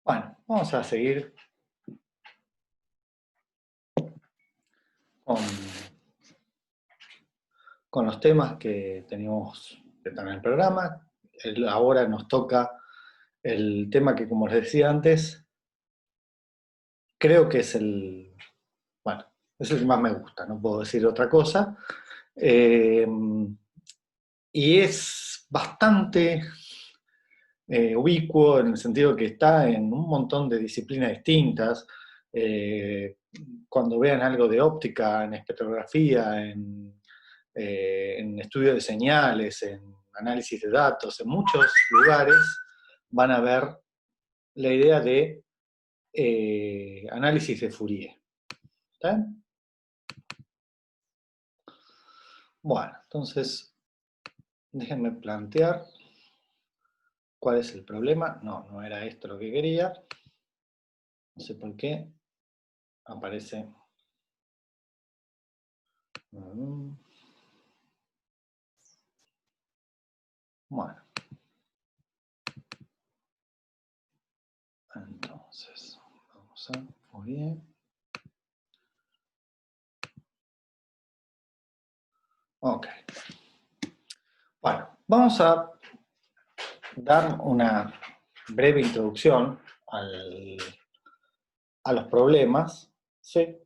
Bueno, vamos a seguir con, con los temas que teníamos que tener en el programa. Ahora nos toca el tema que, como les decía antes, creo que es bueno, es el que más me gusta, no puedo decir otra cosa. Eh, y es bastante ubicuo en el sentido que está en un montón de disciplinas distintas. Eh, Cuando vean algo de óptica, en espectrografía, en estudio de señales, en análisis de datos, en muchos lugares van a ver la idea de análisis de Fourier. ¿Está bien? Bueno, entonces déjenme plantear cuál es el problema. No, no era esto lo que quería. No sé por qué aparece. Bueno, entonces vamos a Fourier. Ok. Bueno, vamos a dar una breve introducción a los problemas, ¿sí?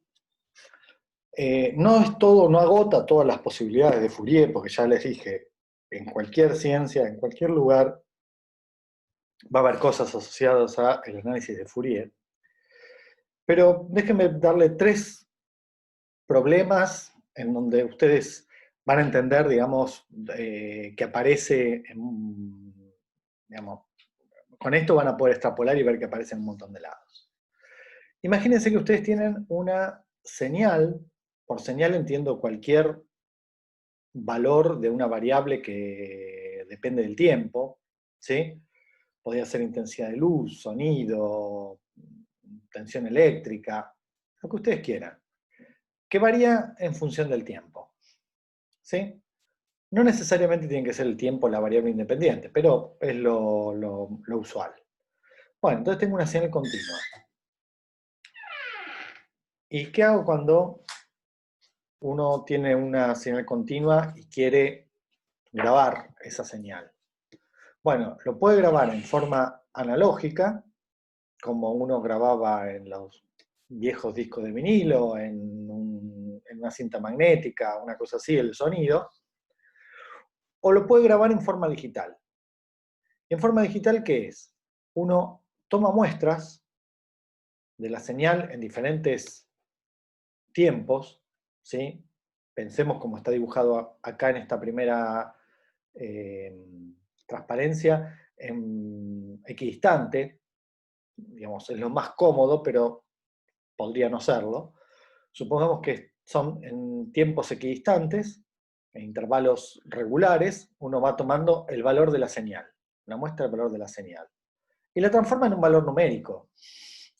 No es todo, no agota todas las posibilidades de Fourier, porque ya les dije, en cualquier ciencia, en cualquier lugar, va a haber cosas asociadas al análisis de Fourier. Pero déjenme darle tres problemas en donde ustedes van a entender, digamos, que aparece, digamos, con esto van a poder extrapolar y ver que aparece en un montón de lados. Imagínense que ustedes tienen una señal, por señal entiendo cualquier valor de una variable que depende del tiempo, ¿sí? Podría ser intensidad de luz, sonido, tensión eléctrica, lo que ustedes quieran, que varía en función del tiempo, ¿sí? No necesariamente tiene que ser el tiempo la variable independiente, pero es lo usual. Bueno, entonces tengo una señal continua. ¿Y qué hago cuando uno tiene una señal continua y quiere grabar esa señal? Bueno, lo puede grabar en forma analógica, como uno grababa en los viejos discos de vinilo, en una cinta magnética, una cosa así, el sonido, o lo puede grabar en forma digital. ¿Y en forma digital qué es? Uno toma muestras de la señal en diferentes tiempos, ¿sí? Pensemos como está dibujado acá en esta primera transparencia, en equidistante, digamos, es lo más cómodo, pero podría no serlo. Supongamos que son en tiempos equidistantes, en intervalos regulares, uno va tomando el valor de la señal, una muestra del valor de la señal, y la transforma en un valor numérico.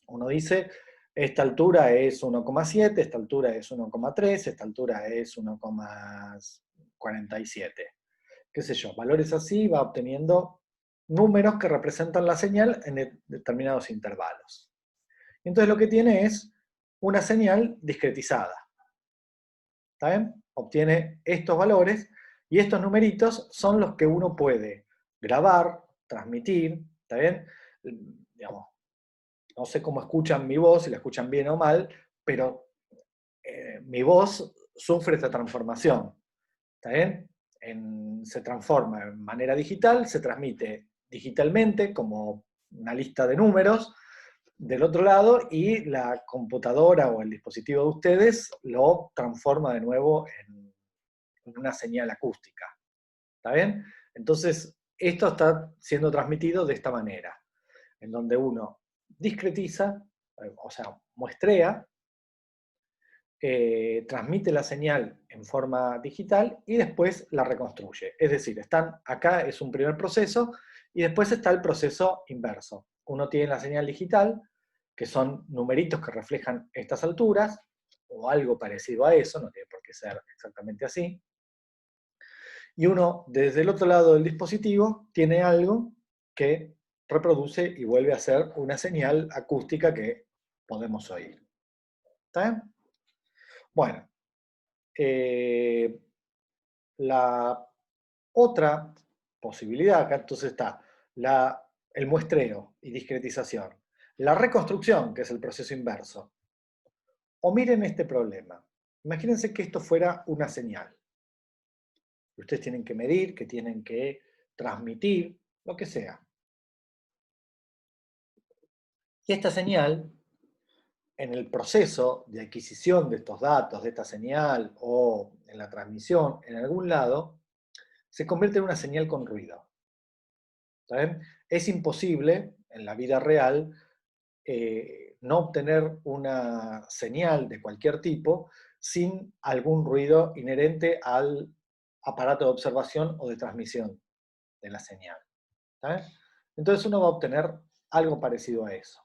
Uno dice, esta altura es 1,7, esta altura es 1,3, esta altura es 1,47. Qué sé yo, valores así, va obteniendo números que representan la señal en determinados intervalos. Entonces lo que tiene es una señal discretizada. ¿Está bien? Obtiene estos valores y estos numeritos son los que uno puede grabar, transmitir, ¿está bien? Digamos, no sé cómo escuchan mi voz, si la escuchan bien o mal, pero mi voz sufre esta transformación, ¿está bien? Se transforma en manera digital, se transmite digitalmente como una lista de números del otro lado y la computadora o el dispositivo de ustedes lo transforma de nuevo en una señal acústica. ¿Está bien? Entonces, esto está siendo transmitido de esta manera, en donde uno discretiza, o sea, muestrea, transmite la señal en forma digital y después la reconstruye. Es decir, acá es un primer proceso y después está el proceso inverso. Uno tiene la señal digital, que son numeritos que reflejan estas alturas, o algo parecido a eso, no tiene por qué ser exactamente así. Y uno, desde el otro lado del dispositivo, tiene algo que reproduce y vuelve a ser una señal acústica que podemos oír. ¿Está bien? Bueno, la otra posibilidad, acá entonces está el muestreo y discretización. La reconstrucción, que es el proceso inverso. O miren este problema. Imagínense que esto fuera una señal. Ustedes tienen que medir, que tienen que transmitir, lo que sea. Y esta señal, en el proceso de adquisición de estos datos, de esta señal, o en la transmisión, en algún lado, se convierte en una señal con ruido. ¿Saben? Es imposible, en la vida real, no obtener una señal de cualquier tipo sin algún ruido inherente al aparato de observación o de transmisión de la señal. ¿Saben? Entonces uno va a obtener algo parecido a eso.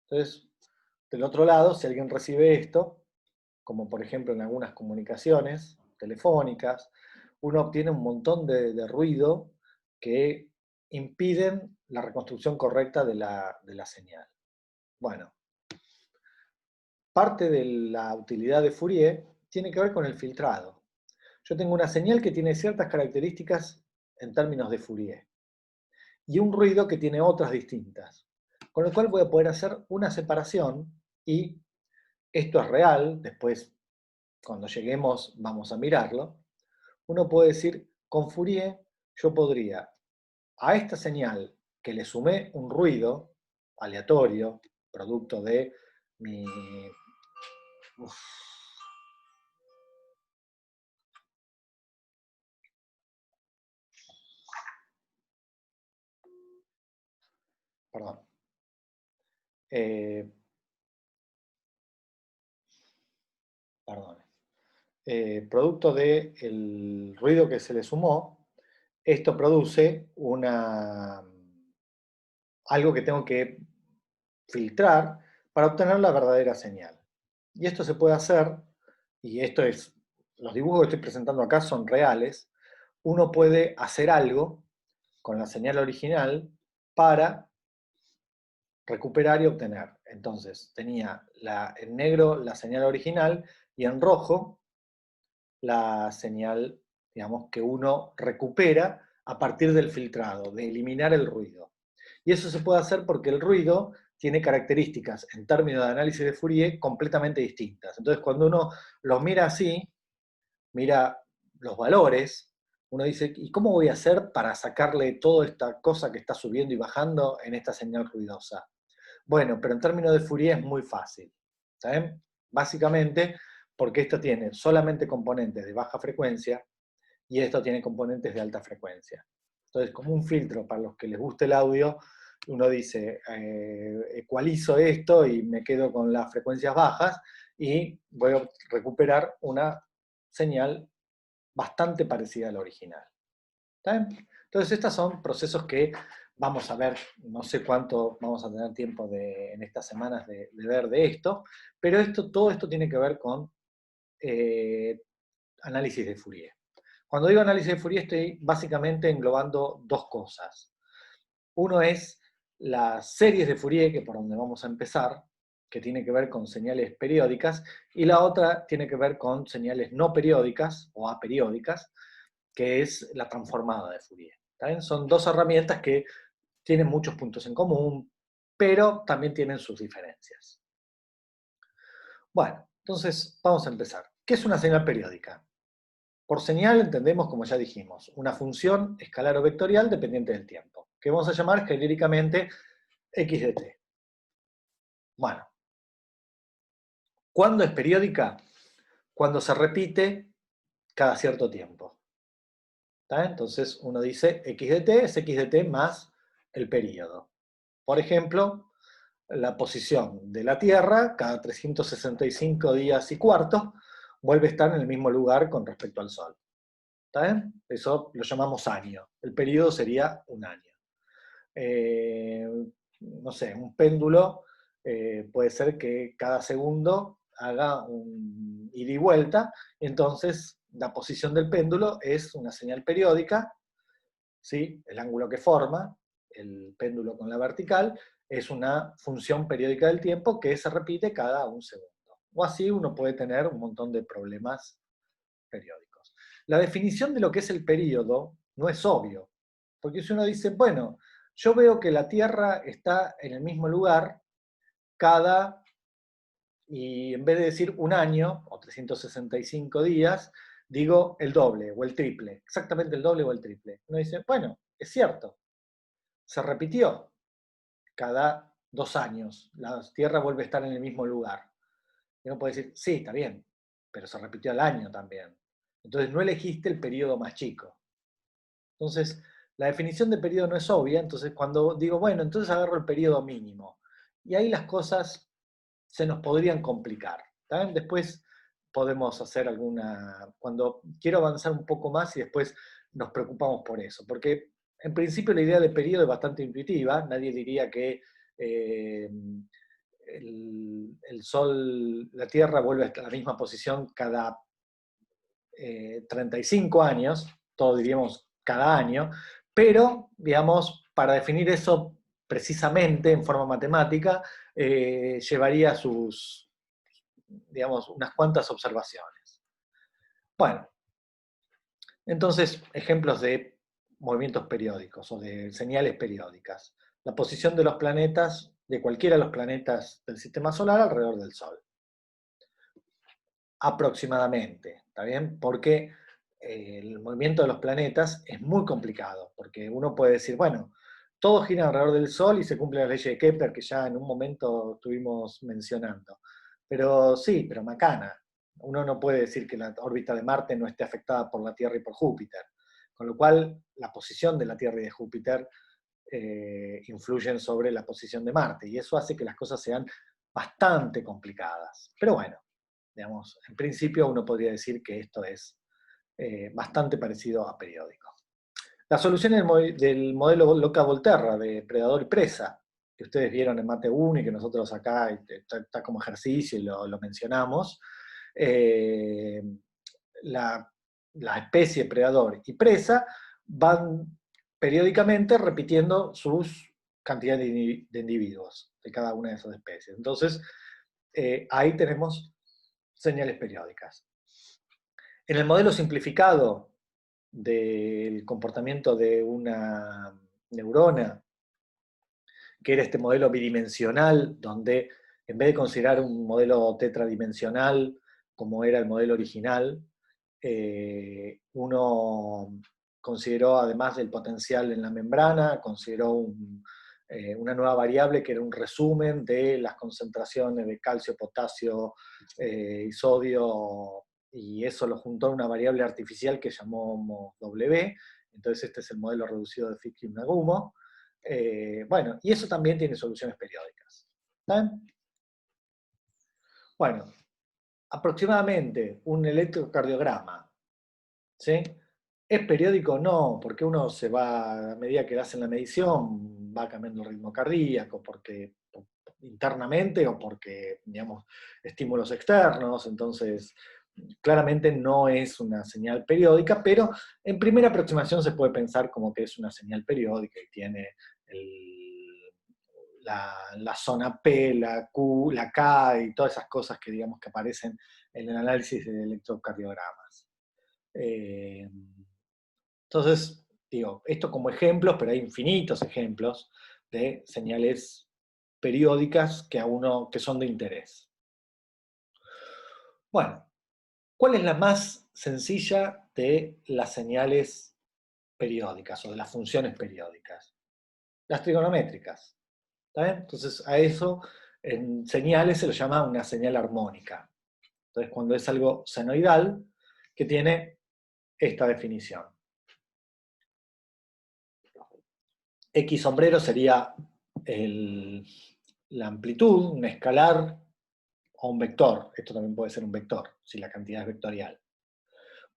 Entonces, del otro lado, si alguien recibe esto, como por ejemplo en algunas comunicaciones telefónicas, uno obtiene un montón de ruido que impiden la reconstrucción correcta de la señal. Bueno, parte de la utilidad de Fourier tiene que ver con el filtrado. Yo tengo una señal que tiene ciertas características en términos de Fourier y un ruido que tiene otras distintas, con lo cual voy a poder hacer una separación y esto es real, después cuando lleguemos vamos a mirarlo. Uno puede decir, con Fourier yo podría a esta señal que le sumé un ruido aleatorio, producto de mi... Uf, perdón. Eh, perdón. Producto del ruido que se le sumó, esto produce algo que tengo que filtrar para obtener la verdadera señal. Y esto se puede hacer, y los dibujos que estoy presentando acá son reales, uno puede hacer algo con la señal original para recuperar y obtener. Entonces, tenía en negro la señal original y en rojo la señal, digamos, que uno recupera a partir del filtrado, de eliminar el ruido. Y eso se puede hacer porque el ruido tiene características, en términos de análisis de Fourier, completamente distintas. Entonces, cuando uno lo mira así, mira los valores, uno dice, ¿y cómo voy a hacer para sacarle toda esta cosa que está subiendo y bajando en esta señal ruidosa? Bueno, pero en términos de Fourier es muy fácil. ¿Saben? Básicamente, porque esto tiene solamente componentes de baja frecuencia y esto tiene componentes de alta frecuencia. Entonces, como un filtro para los que les guste el audio, uno dice, ecualizo esto y me quedo con las frecuencias bajas y voy a recuperar una señal bastante parecida a la original. ¿Está bien? Entonces, estos son procesos que vamos a ver, no sé cuánto vamos a tener tiempo en estas semanas de ver de esto, pero todo esto tiene que ver con análisis de Fourier. Cuando digo análisis de Fourier estoy básicamente englobando dos cosas. Uno es las series de Fourier, que es por donde vamos a empezar, que tiene que ver con señales periódicas, y la otra tiene que ver con señales no periódicas o aperiódicas, que es la transformada de Fourier. ¿Saben? Son dos herramientas que tienen muchos puntos en común, pero también tienen sus diferencias. Bueno, entonces vamos a empezar. ¿Qué es una señal periódica? Por señal entendemos, como ya dijimos, una función escalar o vectorial dependiente del tiempo, que vamos a llamar genéricamente x de t. Bueno, ¿cuándo es periódica? Cuando se repite cada cierto tiempo. ¿Está? Entonces uno dice x de t es x de t más el periodo. Por ejemplo, la posición de la Tierra, cada 365 días y cuarto, vuelve a estar en el mismo lugar con respecto al Sol. ¿Está bien? Eso lo llamamos año. El periodo sería un año. No sé, un péndulo puede ser que cada segundo haga un ida y vuelta, entonces la posición del péndulo es una señal periódica, ¿sí? El ángulo que forma, el péndulo con la vertical, es una función periódica del tiempo que se repite cada un segundo. O así uno puede tener un montón de problemas periódicos. La definición de lo que es el período no es obvio, porque si uno dice, bueno, yo veo que la Tierra está en el mismo lugar y en vez de decir un año o 365 días, digo el doble o el triple, exactamente el doble o el triple. Uno dice, bueno, es cierto, se repitió cada 2 años, la Tierra vuelve a estar en el mismo lugar. Y uno puede decir, sí, está bien, pero se repitió al año también. Entonces no elegiste el periodo más chico. Entonces, la definición de periodo no es obvia, entonces cuando digo, bueno, entonces agarro el periodo mínimo. Y ahí las cosas se nos podrían complicar. ¿Tá? Después podemos hacer cuando quiero avanzar un poco más y después nos preocupamos por eso, porque en principio la idea de periodo es bastante intuitiva, nadie diría que el Sol, la Tierra vuelve a la misma posición cada 35 años, todos diríamos cada año, pero, digamos, para definir eso precisamente en forma matemática, llevaría digamos, unas cuantas observaciones. Bueno, entonces, ejemplos de movimientos periódicos o de señales periódicas. La posición de los planetas, de cualquiera de los planetas del sistema solar alrededor del Sol. Aproximadamente, ¿está bien? Porque el movimiento de los planetas es muy complicado, porque uno puede decir, bueno, todos giran alrededor del Sol y se cumple la ley de Kepler, que ya en un momento estuvimos mencionando. Pero sí, pero macana. Uno no puede decir que la órbita de Marte no esté afectada por la Tierra y por Júpiter. Con lo cual, la posición de la Tierra y de Júpiter influyen sobre la posición de Marte, y eso hace que las cosas sean bastante complicadas. Pero bueno, digamos, en principio uno podría decir que esto es bastante parecido a periódico. La solución del modelo Loca-Volterra de predador y presa, que ustedes vieron en Mate 1 y que nosotros acá está como ejercicio y lo mencionamos, la especie predador y presa van periódicamente repitiendo sus cantidades de individuos de cada una de esas especies. Entonces, ahí tenemos señales periódicas. En el modelo simplificado del comportamiento de una neurona, que era este modelo bidimensional, donde en vez de considerar un modelo tetradimensional, como era el modelo original, uno consideró, además del potencial en la membrana, consideró una nueva variable que era un resumen de las concentraciones de calcio, potasio y sodio, y eso lo juntó en una variable artificial que llamó W. Entonces este es el modelo reducido de Fichte-Nagumo. Bueno, y eso también tiene soluciones periódicas. ¿Saben? Bueno, aproximadamente un electrocardiograma, ¿sí? ¿Es periódico? No, porque uno se va, a medida que hacen la medición, va cambiando el ritmo cardíaco, porque internamente o porque, digamos, estímulos externos, entonces claramente no es una señal periódica, pero en primera aproximación se puede pensar como que es una señal periódica y tiene la zona P, la Q, la K y todas esas cosas que digamos que aparecen en el análisis de electrocardiogramas. Entonces, digo, esto como ejemplos, pero hay infinitos ejemplos de señales periódicas que son de interés. Bueno, ¿cuál es la más sencilla de las señales periódicas o de las funciones periódicas? Las trigonométricas. ¿Está bien? Entonces, a eso en señales se lo llama una señal armónica. Entonces, cuando es algo senoidal, que tiene esta definición. X sombrero sería la amplitud, un escalar o un vector. Esto también puede ser un vector, si la cantidad es vectorial.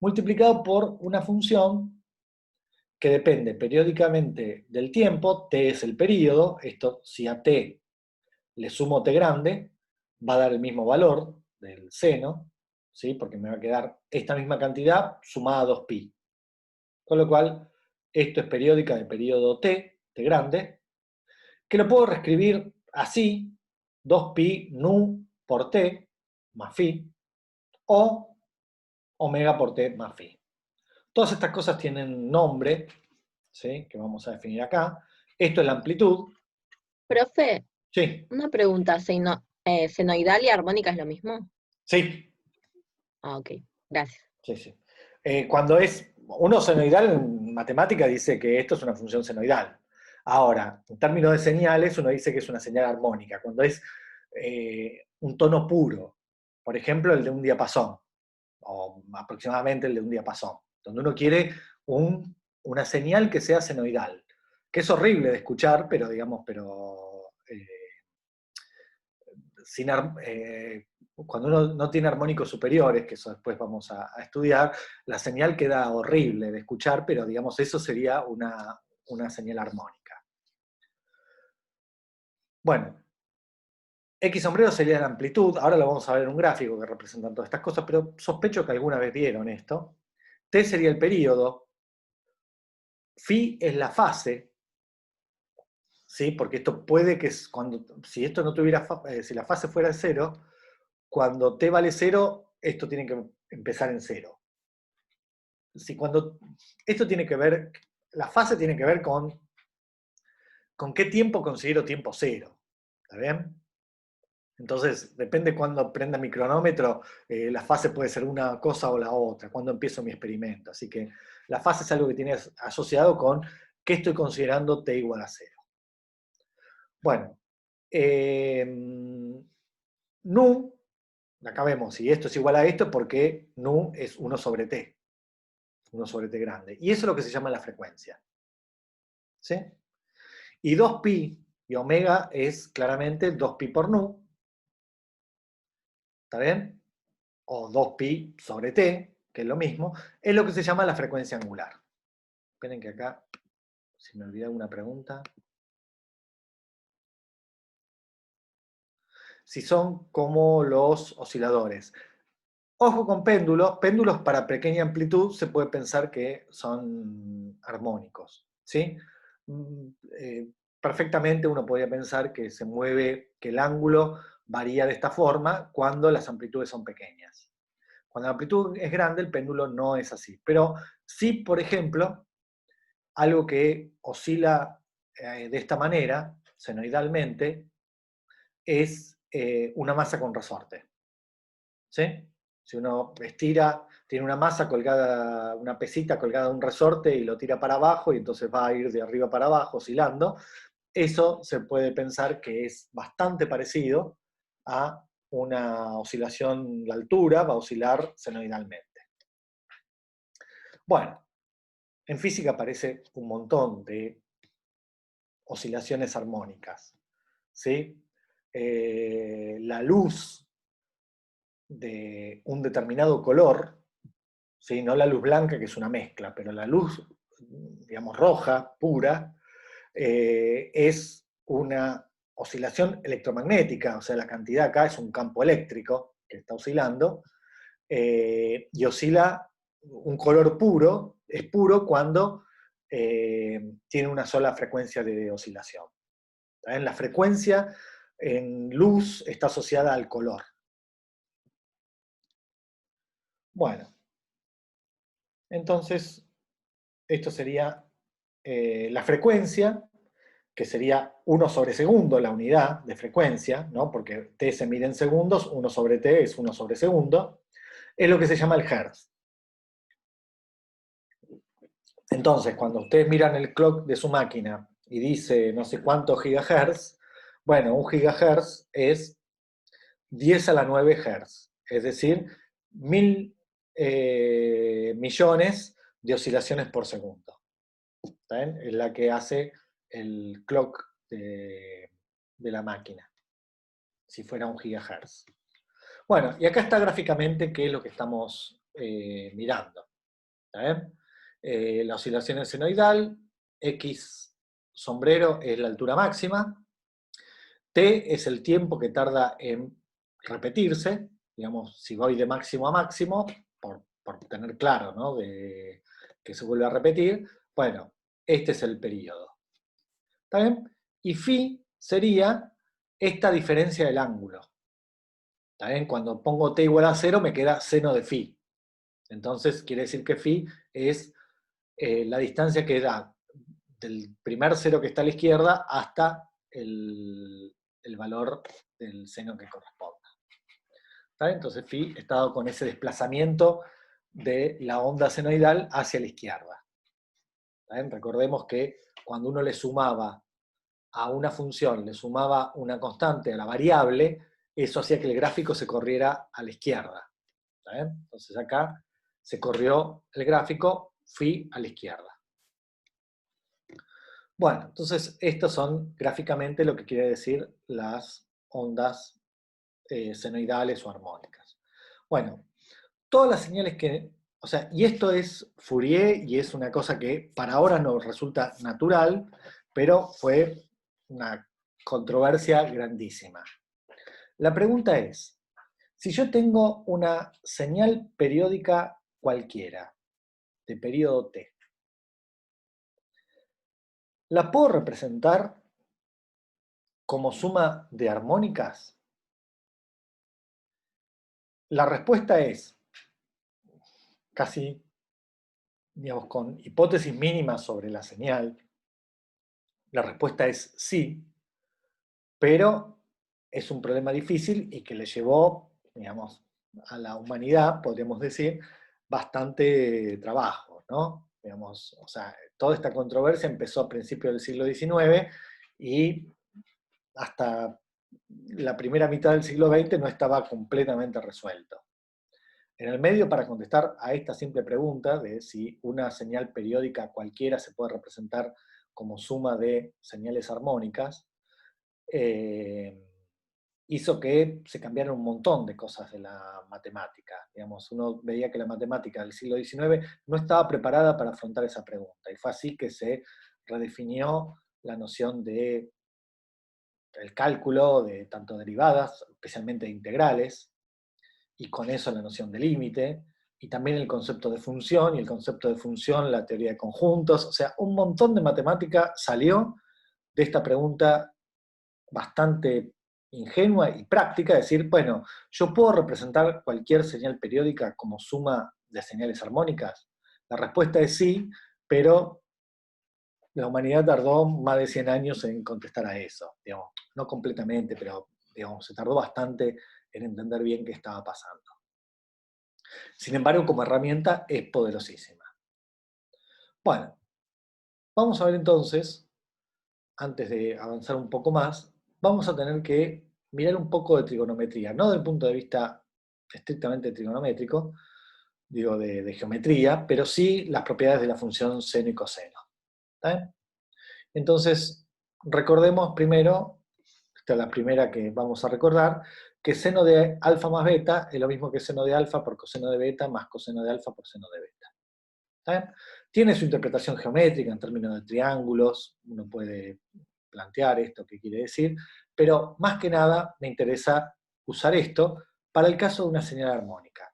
Multiplicado por una función que depende periódicamente del tiempo. T es el período. Esto, si a t le sumo t grande, va a dar el mismo valor del seno, ¿sí? Porque me va a quedar esta misma cantidad sumada a 2pi. Con lo cual, esto es periódica de periodo t, T grande, que lo puedo reescribir así, 2pi nu por T más phi, o omega por T más phi. Todas estas cosas tienen nombre, ¿sí?, que vamos a definir acá. Esto es la amplitud. Profe, Sí, una pregunta, ¿senoidal y armónica es lo mismo? sí, Ah, ok, gracias. sí, sí. Cuando es uno senoidal en matemática dice que esto es una función senoidal. Ahora, en términos de señales, uno dice que es una señal armónica. Cuando es un tono puro, por ejemplo, el de un diapasón, o aproximadamente el de un diapasón, donde uno quiere una señal que sea senoidal, que es horrible de escuchar, pero digamos, sin, cuando uno no tiene armónicos superiores, que eso después vamos a estudiar, la señal queda horrible de escuchar, pero digamos, eso sería una señal armónica. Bueno, X sombrero sería la amplitud, ahora lo vamos a ver en un gráfico que representa todas estas cosas, pero sospecho que alguna vez vieron esto. T sería el período, phi es la fase, ¿sí? Porque esto puede que, si esto no tuviera, si la fase fuera 0, cuando t vale 0, esto tiene que empezar en 0. Esto tiene que ver, la fase tiene que ver con qué tiempo considero tiempo 0. ¿Está bien? Entonces, depende cuando prenda mi cronómetro, la fase puede ser una cosa o la otra, cuando empiezo mi experimento. Así que la fase es algo que tiene asociado con qué estoy considerando t igual a 0. Bueno, nu, acá vemos si esto es igual a esto porque nu es 1 sobre t, 1 sobre t grande. Y eso es lo que se llama la frecuencia. ¿Sí? Y 2pi y omega es claramente 2pi por nu, ¿está bien? O 2pi sobre t, que es lo mismo, es lo que se llama la frecuencia angular. Esperen que acá, si me olvidé alguna pregunta. Si son como los osciladores. Ojo con péndulos. Péndulos para pequeña amplitud se puede pensar que son armónicos, ¿sí? Perfectamente uno podría pensar que se mueve, que el ángulo varía de esta forma cuando las amplitudes son pequeñas. Cuando la amplitud es grande, el péndulo no es así. Pero sí, por ejemplo, algo que oscila de esta manera, senoidalmente, es una masa con resorte. ¿Sí? Si uno estira, tiene una masa colgada, una pesita colgada de un resorte y lo tira para abajo y entonces va a ir de arriba para abajo oscilando, eso se puede pensar que es bastante parecido a una oscilación, la altura va a oscilar senoidalmente. Bueno, en física aparece un montón de oscilaciones armónicas, ¿sí? La luz de un determinado color, ¿sí? No la luz blanca, que es una mezcla, pero la luz, digamos, roja, pura, es una oscilación electromagnética, o sea, la cantidad acá es un campo eléctrico que está oscilando, y oscila un color puro, es puro cuando tiene una sola frecuencia de oscilación. ¿Está? La frecuencia en luz está asociada al color. Bueno, entonces esto sería la frecuencia, que sería 1 sobre segundo, la unidad de frecuencia, ¿no? Porque t se mide en segundos, 1 sobre t es 1 sobre segundo, es lo que se llama el hertz. Entonces, cuando ustedes miran el clock de su máquina y dice no sé cuántos gigahertz, bueno, un gigahertz es 10 a la 9 hertz, es decir, 1000 millones de oscilaciones por segundo. ¿Está bien? Es la que hace el clock de la máquina, si fuera un gigahertz. Bueno, y acá está gráficamente qué es lo que estamos mirando. ¿Está bien? La oscilación es senoidal, X sombrero es la altura máxima, T es el tiempo que tarda en repetirse, digamos, si voy de máximo a máximo, por tener claro, ¿no? De que se vuelve a repetir, bueno, este es el periodo. ¿Está bien? Y phi sería esta diferencia del ángulo. ¿Está bien? Cuando pongo t igual a 0 me queda seno de phi. Entonces quiere decir que phi es la distancia que da del primer cero que está a la izquierda hasta el valor del seno que corresponda. ¿Está bien? Entonces phi está dado con ese desplazamiento de la onda senoidal hacia la izquierda. ¿Está bien? Recordemos que cuando uno le sumaba a una función, le sumaba una constante a la variable, eso hacía que el gráfico se corriera a la izquierda. ¿Está bien? Entonces acá se corrió el gráfico phi a la izquierda. Bueno, entonces estos son gráficamente lo que quiere decir las ondas senoidales o armónicas. Bueno, todas las señales que, o sea, y esto es Fourier y es una cosa que para ahora nos resulta natural, pero fue una controversia grandísima. La pregunta es, si yo tengo una señal periódica cualquiera, de periodo t, ¿la puedo representar como suma de armónicas? La respuesta es, casi, digamos, con hipótesis mínimas sobre la señal, la respuesta es sí, pero es un problema difícil y que le llevó, digamos, a la humanidad, podríamos decir, bastante trabajo, ¿no? Digamos, o sea, toda esta controversia empezó a principios del siglo XIX y hasta la primera mitad del siglo XX no estaba completamente resuelto. En el medio, para contestar a esta simple pregunta de si una señal periódica cualquiera se puede representar como suma de señales armónicas, hizo que se cambiaran un montón de cosas de la matemática. Digamos, uno veía que la matemática del siglo XIX no estaba preparada para afrontar esa pregunta, y fue así que se redefinió la noción de el cálculo de tanto derivadas, especialmente de integrales, y con eso la noción de límite, y también el concepto de función, y el concepto de función, la teoría de conjuntos, o sea, un montón de matemática salió de esta pregunta bastante ingenua y práctica, decir, bueno, yo puedo representar cualquier señal periódica como suma de señales armónicas. La respuesta es sí, pero la humanidad tardó más de 100 años en contestar a eso, digamos, no completamente, pero digamos, se tardó bastante en entender bien qué estaba pasando. Sin embargo, como herramienta es poderosísima. Bueno, vamos a ver entonces, antes de avanzar un poco más, vamos a tener que mirar un poco de trigonometría, no desde el punto de vista estrictamente trigonométrico, digo de geometría, pero sí las propiedades de la función seno y coseno. ¿Está bien? Entonces, recordemos primero, esta es la primera que vamos a recordar, que seno de alfa más beta es lo mismo que seno de alfa por coseno de beta más coseno de alfa por seno de beta. ¿Está bien? Tiene su interpretación geométrica en términos de triángulos, uno puede plantear esto que quiere decir, pero más que nada me interesa usar esto para el caso de una señal armónica.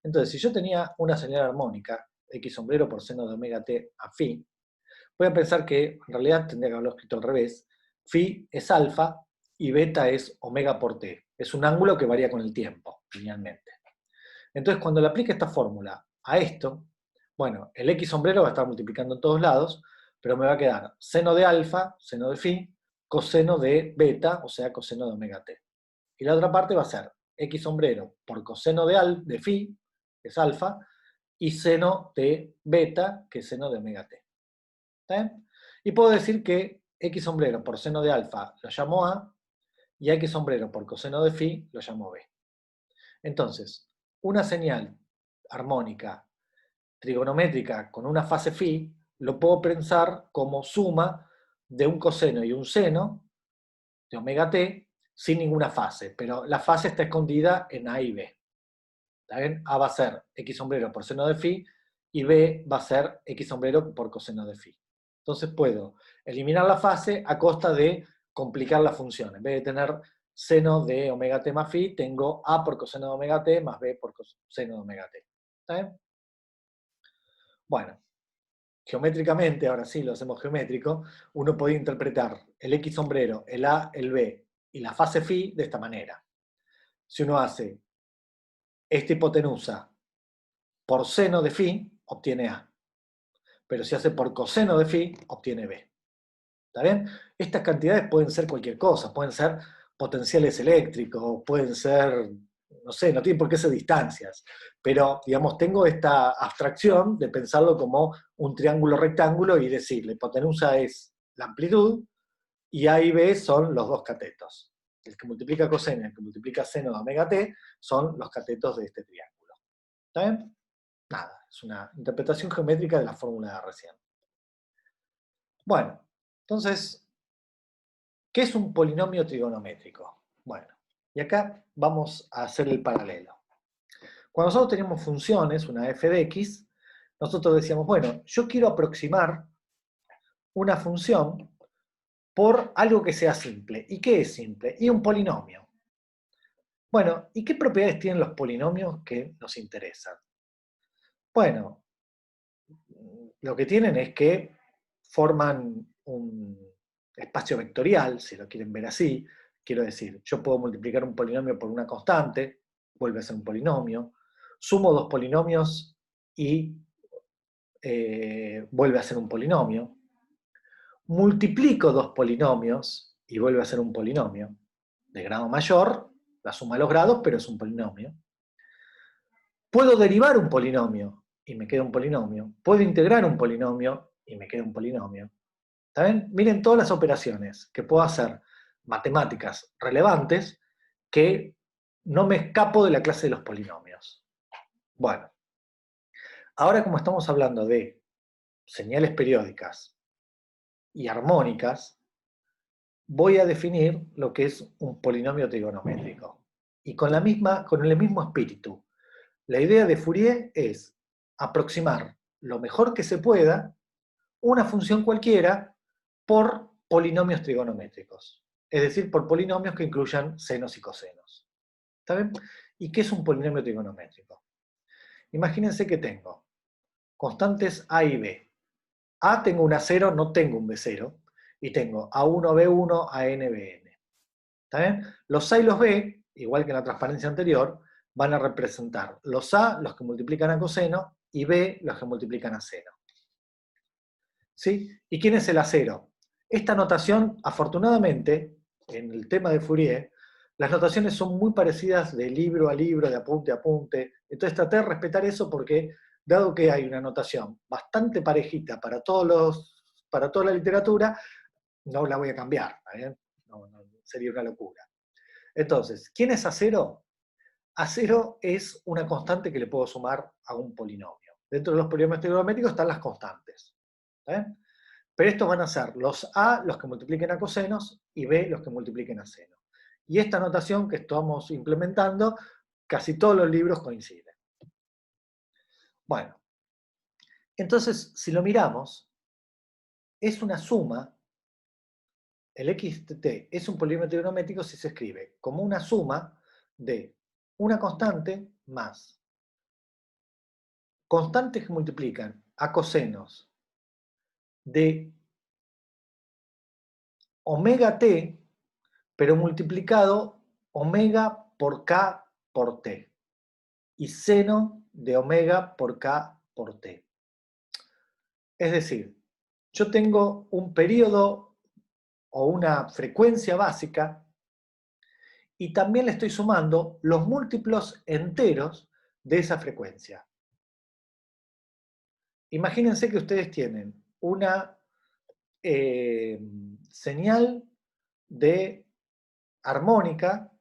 Entonces, si yo tenía una señal armónica, x sombrero por seno de omega t a phi, voy a pensar que en realidad tendría que haberlo escrito al revés. Phi es alfa y beta es omega por t. Es un ángulo que varía con el tiempo, linealmente. Entonces, cuando le aplique esta fórmula a esto, bueno, el x sombrero va a estar multiplicando en todos lados, pero me va a quedar seno de alfa, seno de phi, coseno de beta, o sea, coseno de omega t. Y la otra parte va a ser x sombrero por coseno de phi, que es alfa, y seno de beta, que es seno de omega t. ¿Está bien? Y puedo decir que x sombrero por seno de alfa lo llamo A, y a x sombrero por coseno de phi lo llamo B. Entonces, una señal armónica trigonométrica con una fase phi, lo puedo pensar como suma de un coseno y un seno de omega t sin ninguna fase, pero la fase está escondida en A y B. ¿Está bien? A va a ser x sombrero por seno de phi y B va a ser x sombrero por coseno de phi. Entonces puedo eliminar la fase a costa de complicar la función. En vez de tener seno de omega t más phi, tengo A por coseno de omega t más B por coseno de omega t. ¿Está bien? Bueno, geométricamente, ahora sí lo hacemos geométrico, uno puede interpretar el X sombrero, el A, el B y la fase phi de esta manera. Si uno hace esta hipotenusa por seno de phi, obtiene A. Pero si hace por coseno de phi, obtiene B. ¿Está bien? Estas cantidades pueden ser cualquier cosa, pueden ser potenciales eléctricos, pueden ser, no sé, no tienen por qué ser distancias, pero, digamos, tengo esta abstracción de pensarlo como un triángulo rectángulo y decir, la hipotenusa es la amplitud y A y B son los dos catetos. El que multiplica coseno y el que multiplica seno de omega t son los catetos de este triángulo. ¿Está bien? Nada, es una interpretación geométrica de la fórmula de recién. Bueno, entonces, ¿qué es un polinomio trigonométrico? Bueno, y acá vamos a hacer el paralelo. Cuando nosotros teníamos funciones, una f de x, nosotros decíamos, bueno, yo quiero aproximar una función por algo que sea simple. ¿Y qué es simple? Y un polinomio. Bueno, ¿y qué propiedades tienen los polinomios que nos interesan? Bueno, lo que tienen es que forman un espacio vectorial, si lo quieren ver así. Quiero decir, yo puedo multiplicar un polinomio por una constante, vuelve a ser un polinomio. Sumo dos polinomios y vuelve a ser un polinomio. Multiplico dos polinomios y vuelve a ser un polinomio. De grado mayor, la suma de los grados, pero es un polinomio. Puedo derivar un polinomio y me queda un polinomio. Puedo integrar un polinomio y me queda un polinomio. ¿Está bien? Miren todas las operaciones que puedo hacer, matemáticas relevantes, que no me escapo de la clase de los polinomios. Bueno, ahora como estamos hablando de señales periódicas y armónicas, voy a definir lo que es un polinomio trigonométrico. Y con el mismo espíritu. La idea de Fourier es aproximar lo mejor que se pueda una función cualquiera por polinomios trigonométricos. Es decir, por polinomios que incluyan senos y cosenos. ¿Está bien? ¿Y qué es un polinomio trigonométrico? Imagínense que tengo constantes A y B. A tengo un A0, no tengo un B0. Y tengo A1, B1, AN, BN. ¿Está bien? Los A y los B, igual que en la transparencia anterior, van a representar los A, los que multiplican a coseno, y B, los que multiplican a seno. ¿Sí? ¿Y quién es el A0? Esta notación, afortunadamente, en el tema de Fourier, las notaciones son muy parecidas de libro a libro, de apunte a apunte. Entonces traté de respetar eso porque, dado que hay una notación bastante parejita para toda la literatura, no la voy a cambiar. No, sería una locura. Entonces, ¿quién es A0? A0 es una constante que le puedo sumar a un polinomio. Dentro de los polinomios trigonométricos están las constantes. ¿Bien? Pero estos van a ser los A los que multipliquen a cosenos y B los que multipliquen a seno. Y esta notación que estamos implementando, casi todos los libros coinciden. Bueno, entonces si lo miramos, es una suma, el xt es un polinomio trigonométrico si se escribe como una suma de una constante más constantes que multiplican a cosenos de omega t, pero multiplicado omega por k por t, y seno de omega por k por t. Es decir, yo tengo un periodo o una frecuencia básica y también le estoy sumando los múltiplos enteros de esa frecuencia. Imagínense que ustedes tienen una señal de armónica,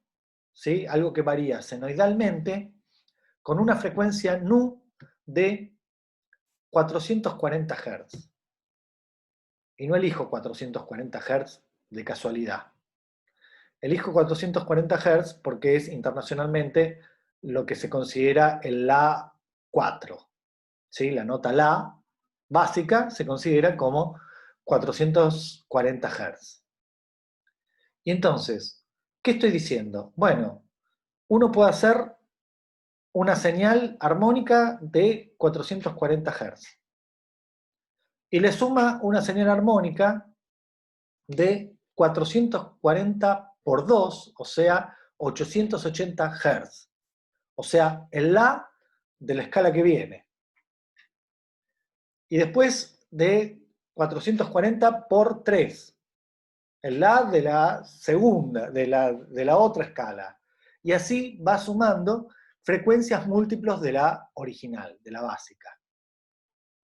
¿sí? Algo que varía senoidalmente, con una frecuencia nu de 440 Hz. Y no elijo 440 Hz de casualidad. Elijo 440 Hz porque es internacionalmente lo que se considera el La4. ¿Sí? La nota La básica se considera como 440 Hz. Y entonces, ¿qué estoy diciendo? Bueno, uno puede hacer una señal armónica de 440 Hz. y le suma una señal armónica de 440 por 2, o sea, 880 Hz. O sea, el La de la escala que viene. Y después de 440 por 3, el La de la segunda, de la otra escala. Y así va sumando frecuencias múltiplos de la original, de la básica.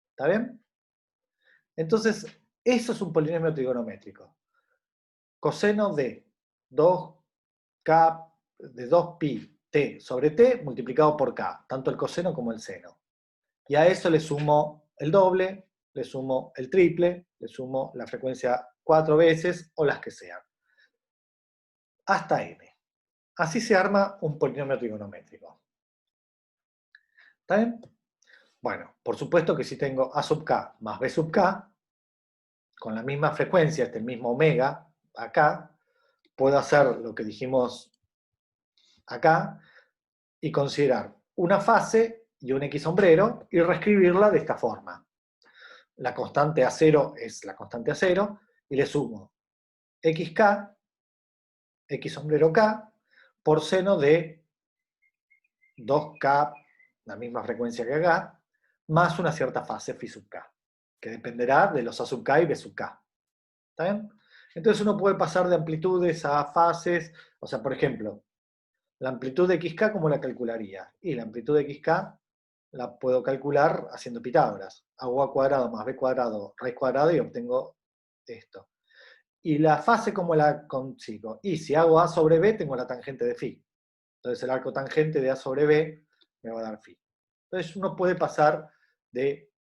¿Está bien? Entonces, eso es un polinomio trigonométrico. Coseno de 2k, de 2pi t sobre t multiplicado por k, tanto el coseno como el seno. Y a eso le sumo el doble, le sumo el triple, le sumo la frecuencia 4 veces o las que sean. Hasta n. Así se arma un polinomio trigonométrico. ¿Está bien? Bueno, por supuesto que si tengo a sub k más b sub k, con la misma frecuencia, este mismo omega, acá, puedo hacer lo que dijimos acá y considerar una fase y un x sombrero y reescribirla de esta forma. La constante A0 es la constante A0 y le sumo xk, x sombrero k, por seno de 2k, la misma frecuencia que acá, más una cierta fase phi sub k, que dependerá de los a sub k y b sub k. ¿Está bien? Entonces uno puede pasar de amplitudes a fases, o sea, por ejemplo, la amplitud de xk, ¿cómo la calcularía? Y la amplitud de xk la puedo calcular haciendo Pitágoras. Hago a cuadrado más b cuadrado raíz cuadrada y obtengo esto. ¿Y la fase cómo la consigo? Y si hago a sobre b, tengo la tangente de phi. Entonces el arco tangente de a sobre b me va a dar phi. Entonces uno puede pasar de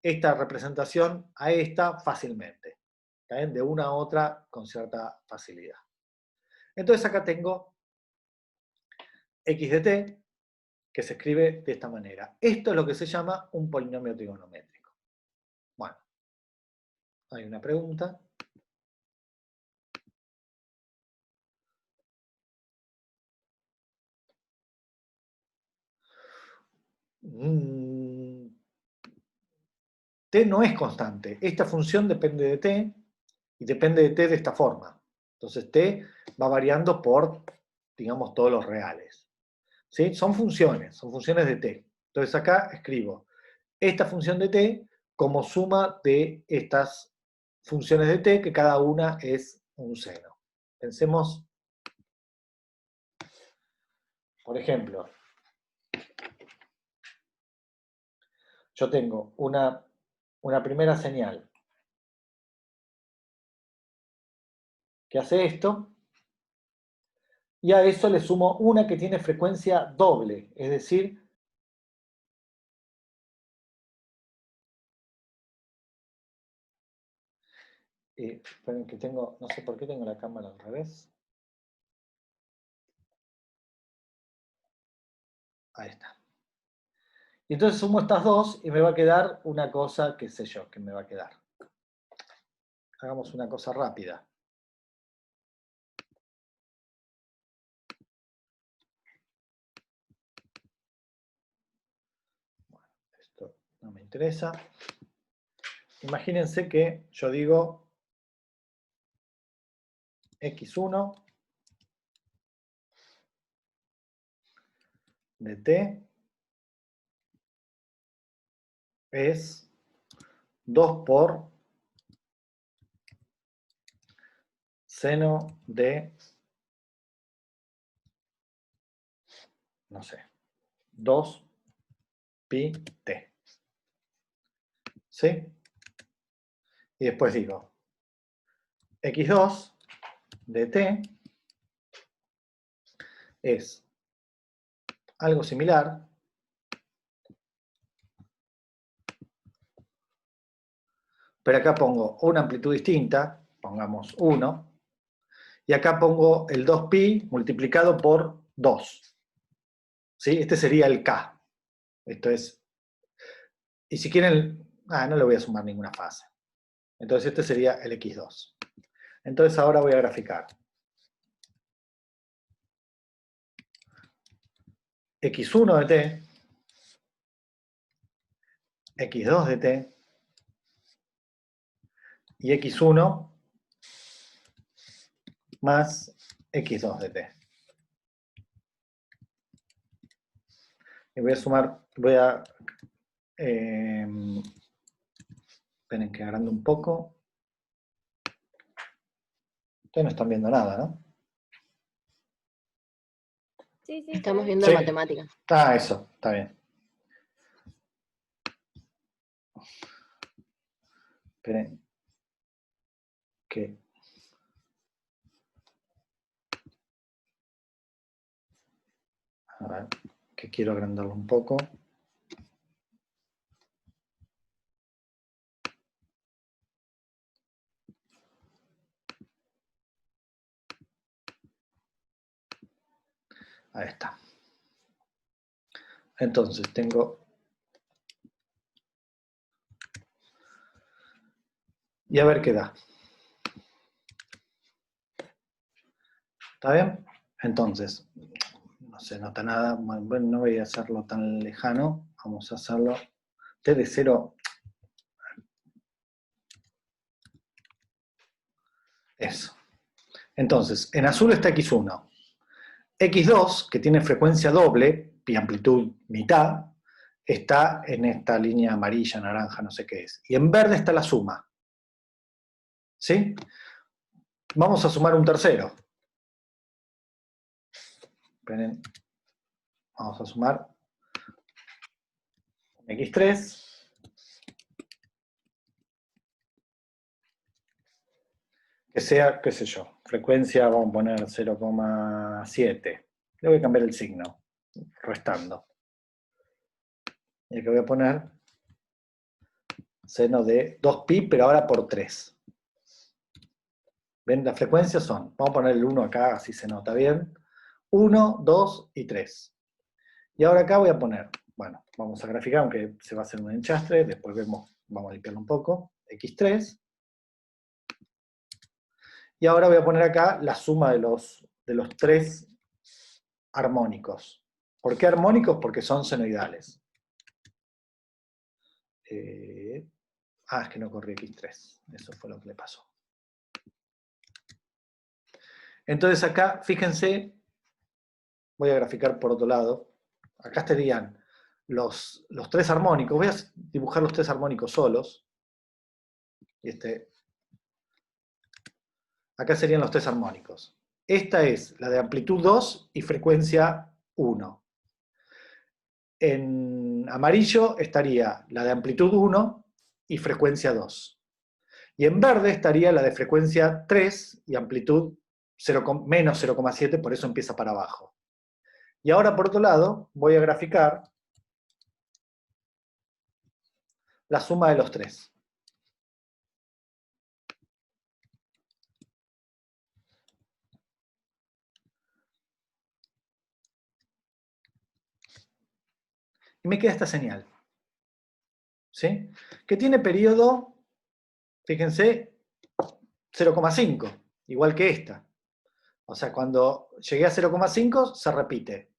esta representación a esta fácilmente. ¿Bien? De una a otra con cierta facilidad. Entonces acá tengo x de t, que se escribe de esta manera. Esto es lo que se llama un polinomio trigonométrico. Bueno, hay una pregunta. T no es constante. Esta función depende de t y depende de t de esta forma. Entonces t va variando por, digamos, todos los reales. ¿Sí? Son funciones de t. Entonces acá escribo esta función de t como suma de estas funciones de t, que cada una es un seno. Pensemos, por ejemplo, yo tengo una primera señal que hace esto, y a eso le sumo una que tiene frecuencia doble, es decir, esperen que tengo, no sé por qué tengo la cámara al revés. Ahí está. Y entonces sumo estas dos y me va a quedar una cosa, qué sé yo, que me va a quedar. Hagamos una cosa rápida. Bueno, esto no me interesa. Imagínense que yo digo x1 de t es 2 por seno de, no sé, 2 pi t. ¿Sí? Y después digo x2 de t es algo similar, pero acá pongo una amplitud distinta, pongamos 1, y acá pongo el 2pi multiplicado por 2. ¿Sí? Este sería el k. Esto es, y si quieren, no le voy a sumar ninguna fase. Entonces este sería el x2. Entonces ahora voy a graficar. x1 de t, x2 de t, y x1 más x2 de t. Y voy a sumar, esperen que agrando un poco. Ustedes no están viendo nada, ¿no? Sí, estamos viendo ¿Sí? matemáticas. Ah, eso, está bien. Esperen. A ver, que quiero agrandarlo un poco. Ahí está. Entonces tengo... Y a ver qué da. ¿Está bien? Entonces, no se nota nada. Bueno, no voy a hacerlo tan lejano. Vamos a hacerlo t de 0. Eso. Entonces, en azul está x1. x2, que tiene frecuencia doble y amplitud mitad, está en esta línea amarilla, naranja, no sé qué es. Y en verde está la suma. ¿Sí? Vamos a sumar un tercero. Esperen. Vamos a sumar x3. Que sea, qué sé yo, frecuencia, vamos a poner 0,7. Le voy a cambiar el signo, restando. Y aquí voy a poner seno de 2pi, pero ahora por 3. ¿Ven? Las frecuencias son, vamos a poner el 1 acá, así se nota bien. 1, 2 y 3. Y ahora acá voy a poner, bueno, vamos a graficar, aunque se va a hacer un enchastre, después vemos, vamos a limpiarlo un poco, x3. Y ahora voy a poner acá la suma de los 3 armónicos. ¿Por qué armónicos? Porque son senoidales. Es que no corrí x3. Eso fue lo que le pasó. Entonces acá, fíjense, voy a graficar por otro lado. Acá estarían los 3 armónicos. Voy a dibujar los 3 armónicos solos. Y acá serían los 3 armónicos. Esta es la de amplitud 2 y frecuencia 1. En amarillo estaría la de amplitud 1 y frecuencia 2. Y en verde estaría la de frecuencia 3 y amplitud menos 0,7, por eso empieza para abajo. Y ahora, por otro lado, voy a graficar la suma de los 3. Y me queda esta señal. ¿Sí? Que tiene periodo, fíjense, 0,5, igual que esta. O sea, cuando llegué a 0,5 se repite.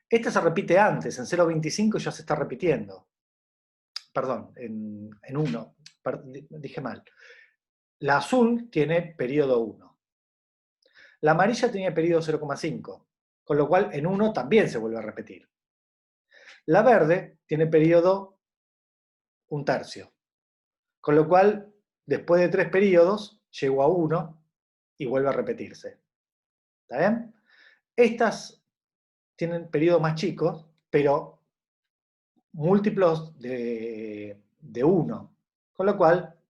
Esta se repite antes, en 0,25 ya se está repitiendo. Perdón, en 1, dije mal. La azul tiene periodo 1. La amarilla tiene periodo 0,5, con lo cual en 1 también se vuelve a repetir. La verde tiene periodo 1/3, con lo cual después de 3 periodos llego a 1 y vuelve a repetirse. ¿Está bien? Estas tienen periodos más chicos, pero múltiplos de 1, con lo cual,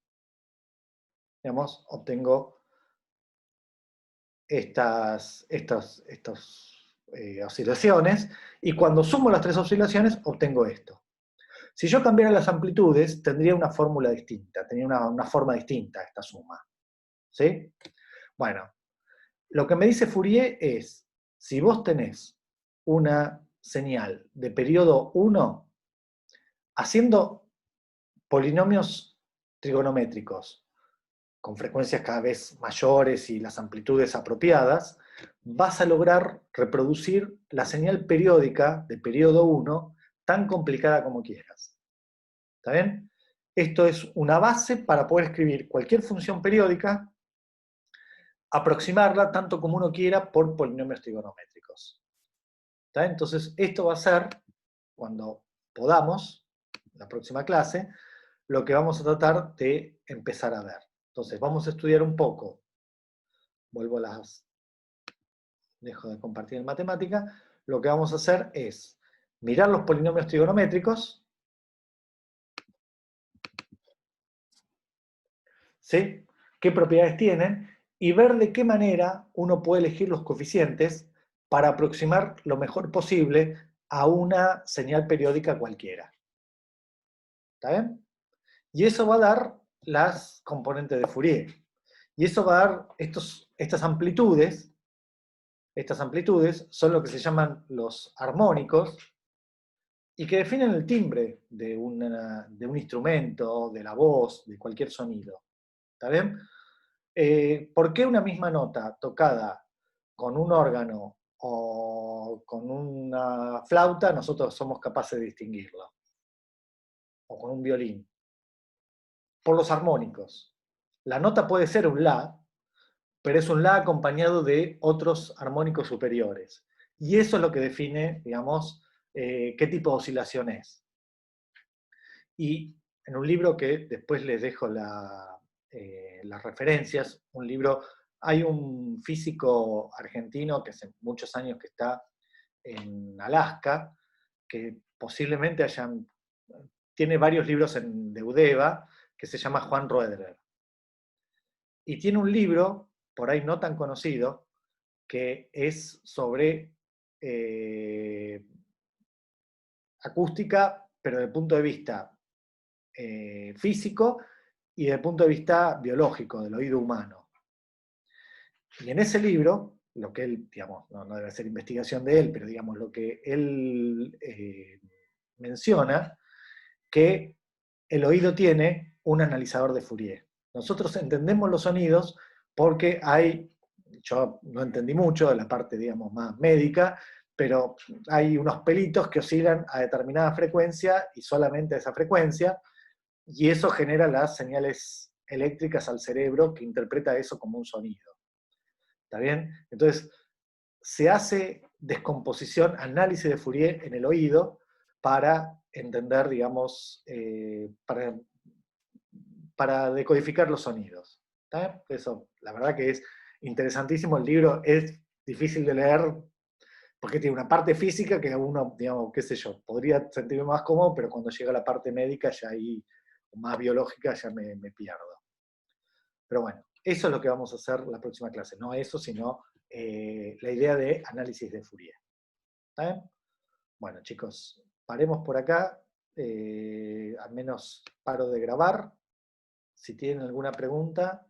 digamos, obtengo estas oscilaciones, y cuando sumo las 3 oscilaciones obtengo esto. Si yo cambiara las amplitudes, tendría una fórmula distinta, tendría una forma distinta esta suma. ¿Sí? Bueno, lo que me dice Fourier es, si vos tenés una señal de periodo 1, haciendo polinomios trigonométricos con frecuencias cada vez mayores y las amplitudes apropiadas, vas a lograr reproducir la señal periódica de periodo 1 tan complicada como quieras. ¿Está bien? Esto es una base para poder escribir cualquier función periódica, aproximarla tanto como uno quiera por polinomios trigonométricos. ¿Está? Entonces, esto va a ser, cuando podamos, en la próxima clase, lo que vamos a tratar de empezar a ver. Entonces, vamos a estudiar un poco, vuelvo a las, dejo de compartir en matemática, lo que vamos a hacer es mirar los polinomios trigonométricos, ¿sí? ¿Qué propiedades tienen? Y ver de qué manera uno puede elegir los coeficientes para aproximar lo mejor posible a una señal periódica cualquiera. ¿Está bien? Y eso va a dar las componentes de Fourier. Y eso va a dar estas amplitudes. Estas amplitudes son lo que se llaman los armónicos y que definen el timbre de un instrumento, de la voz, de cualquier sonido. ¿Está bien? ¿Por qué una misma nota tocada con un órgano o con una flauta nosotros somos capaces de distinguirlo? O con un violín. Por los armónicos. La nota puede ser un la, pero es un la acompañado de otros armónicos superiores. Y eso es lo que define, digamos, qué tipo de oscilación es. Y en un libro que después les dejo las referencias, un libro, hay un físico argentino que hace muchos años que está en Alaska, que posiblemente tiene varios libros de Udeva, que se llama Juan Roederer. Y tiene un libro, por ahí no tan conocido, que es sobre acústica, pero desde el punto de vista físico y desde el punto de vista biológico, del oído humano. Y en ese libro, lo que él, digamos, no debe ser investigación de él, pero digamos, lo que él menciona, que el oído tiene un analizador de Fourier. Nosotros entendemos los sonidos porque yo no entendí mucho de la parte, digamos, más médica, pero hay unos pelitos que oscilan a determinada frecuencia y solamente a esa frecuencia, y eso genera las señales eléctricas al cerebro que interpreta eso como un sonido. ¿Está bien? Entonces, se hace descomposición, análisis de Fourier en el oído para entender, digamos, para decodificar los sonidos. ¿Está? Eso, la verdad que es interesantísimo. El libro es difícil de leer porque tiene una parte física que uno, digamos, qué sé yo, podría sentirme más cómodo, pero cuando llega la parte médica, ya ahí, más biológica, ya me pierdo. Pero bueno, eso es lo que vamos a hacer la próxima clase. No eso, sino la idea de análisis de Fourier. ¿Está bien? Bueno, chicos, paremos por acá. Al menos paro de grabar. Si tienen alguna pregunta,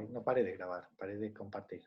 no paré de grabar, paré de compartir.